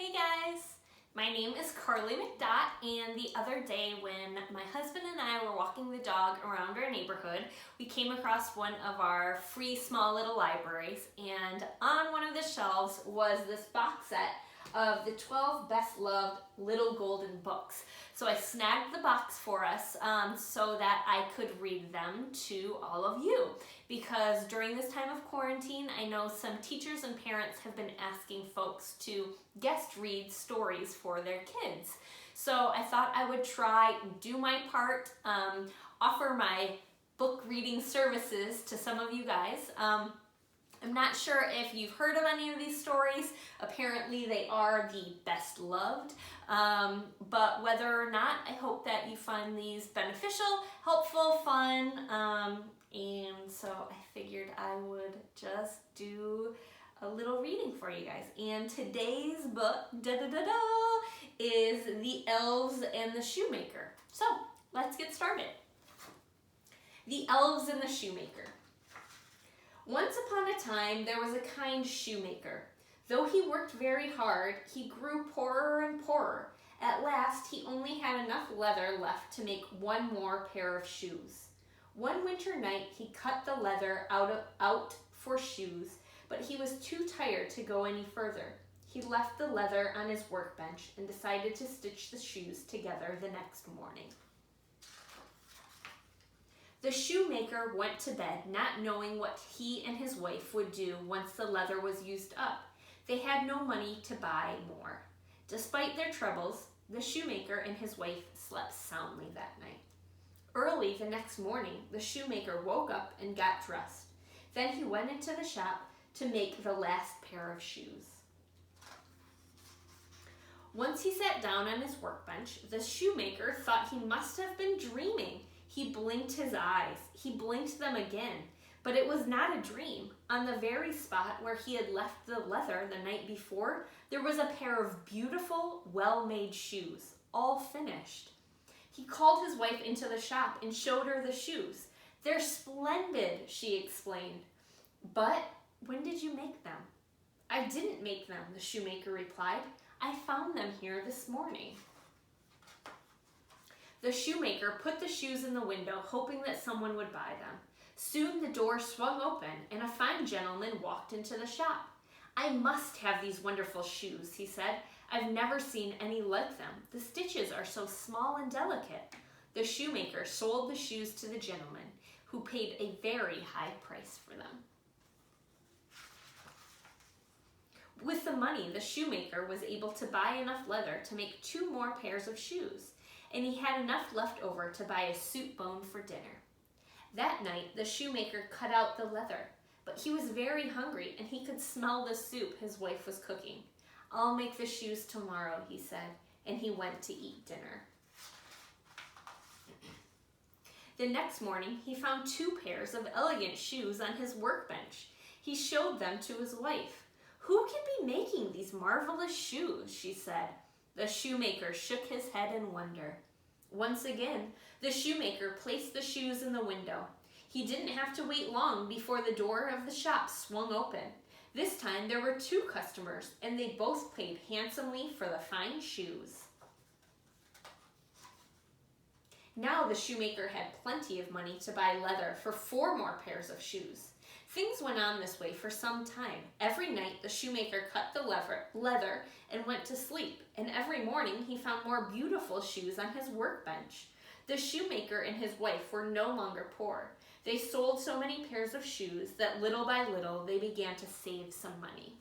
Hey guys, my name is Carly McDott, and the other day when my husband and I were walking the dog around our neighborhood, we came across one of our free small little libraries, and on one of the shelves was this box set of the 12 best loved little golden books. So I snagged the box for us so that I could read them to all of you, because during this time of quarantine, I know some teachers and parents have been asking folks to guest read stories for their kids. So I thought I would try and do my part, offer my book reading services to some of you guys. I'm not sure if you've heard of any of these stories. Apparently they are the best loved, but whether or not, I hope that you find these beneficial, helpful, fun, and so I figured I would just do a little reading for you guys. And today's book, is The Elves and the Shoemaker. So let's get started. The Elves and the Shoemaker. Once upon a time, there was a kind shoemaker. Though he worked very hard, he grew poorer and poorer. At last, he only had enough leather left to make one more pair of shoes. One winter night, he cut the leather out for shoes, but he was too tired to go any further. He left the leather on his workbench and decided to stitch the shoes together the next morning. The shoemaker went to bed, not knowing what he and his wife would do once the leather was used up. They had no money to buy more. Despite their troubles, the shoemaker and his wife slept soundly that night. Early the next morning, the shoemaker woke up and got dressed. Then he went into the shop to make the last pair of shoes. Once he sat down on his workbench, the shoemaker thought he must have been dreaming. He blinked his eyes. He blinked them again, but it was not a dream. On the very spot where he had left the leather the night before, there was a pair of beautiful, well-made shoes, all finished. He called his wife into the shop and showed her the shoes. "They're splendid," she explained. "But when did you make them?" "I didn't make them," the shoemaker replied. "I found them here this morning." The shoemaker put the shoes in the window, hoping that someone would buy them. Soon the door swung open, and a fine gentleman walked into the shop. "I must have these wonderful shoes," he said. "I've never seen any like them. The stitches are so small and delicate." The shoemaker sold the shoes to the gentleman, who paid a very high price for them. With the money, the shoemaker was able to buy enough leather to make 2 more pairs of shoes, and he had enough left over to buy a soup bone for dinner. That night, the shoemaker cut out the leather, but he was very hungry and he could smell the soup his wife was cooking. "I'll make the shoes tomorrow," he said, and he went to eat dinner. The next morning, he found 2 pairs of elegant shoes on his workbench. He showed them to his wife. "Who can be making these marvelous shoes?" she said. The shoemaker shook his head in wonder. Once again, the shoemaker placed the shoes in the window. He didn't have to wait long before the door of the shop swung open. This time there were 2 customers, and they both paid handsomely for the fine shoes. Now the shoemaker had plenty of money to buy leather for 4 more pairs of shoes. Things went on this way for some time. Every night the shoemaker cut the leather and went to sleep, and every morning he found more beautiful shoes on his workbench. The shoemaker and his wife were no longer poor. They sold so many pairs of shoes that little by little they began to save some money.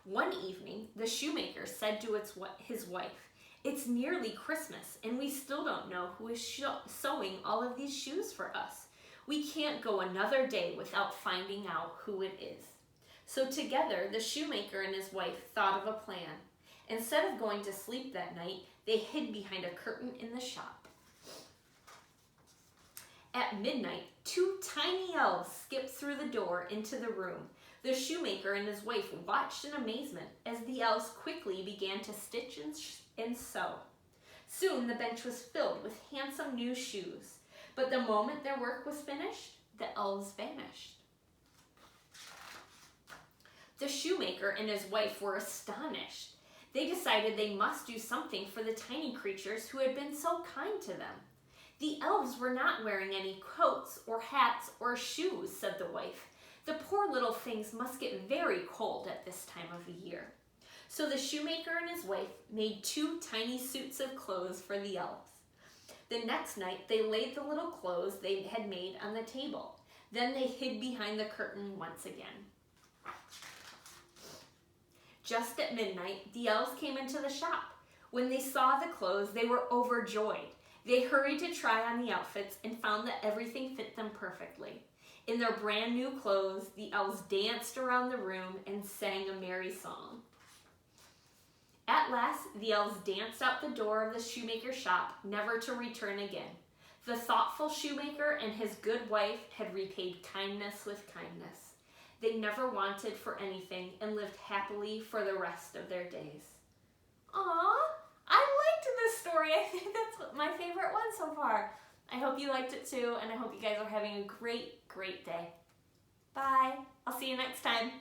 One evening, the shoemaker said to his wife, "It's nearly Christmas, and we still don't know who is sewing all of these shoes for us. We can't go another day without finding out who it is." So together, the shoemaker and his wife thought of a plan. Instead of going to sleep that night, they hid behind a curtain in the shop. At midnight, 2 tiny elves skipped through the door into the room. The shoemaker and his wife watched in amazement as the elves quickly began to stitch and sew. Soon the bench was filled with handsome new shoes. But the moment their work was finished, the elves vanished. The shoemaker and his wife were astonished. They decided they must do something for the tiny creatures who had been so kind to them. The elves were not wearing any coats or hats or shoes, said the wife. The poor little things must get very cold at this time of the year. So the shoemaker and his wife made 2 tiny suits of clothes for the elves. The next night, they laid the little clothes they had made on the table. Then they hid behind the curtain once again. Just at midnight, the elves came into the shop. When they saw the clothes, they were overjoyed. They hurried to try on the outfits and found that everything fit them perfectly. In their brand new clothes, the elves danced around the room and sang a merry song. At last, the elves danced out the door of the shoemaker's shop, never to return again. The thoughtful shoemaker and his good wife had repaid kindness with kindness. They never wanted for anything and lived happily for the rest of their days. Aww, I liked this story. I think that's my favorite one so far. I hope you liked it too, and I hope you guys are having a great, great day. Bye. I'll see you next time.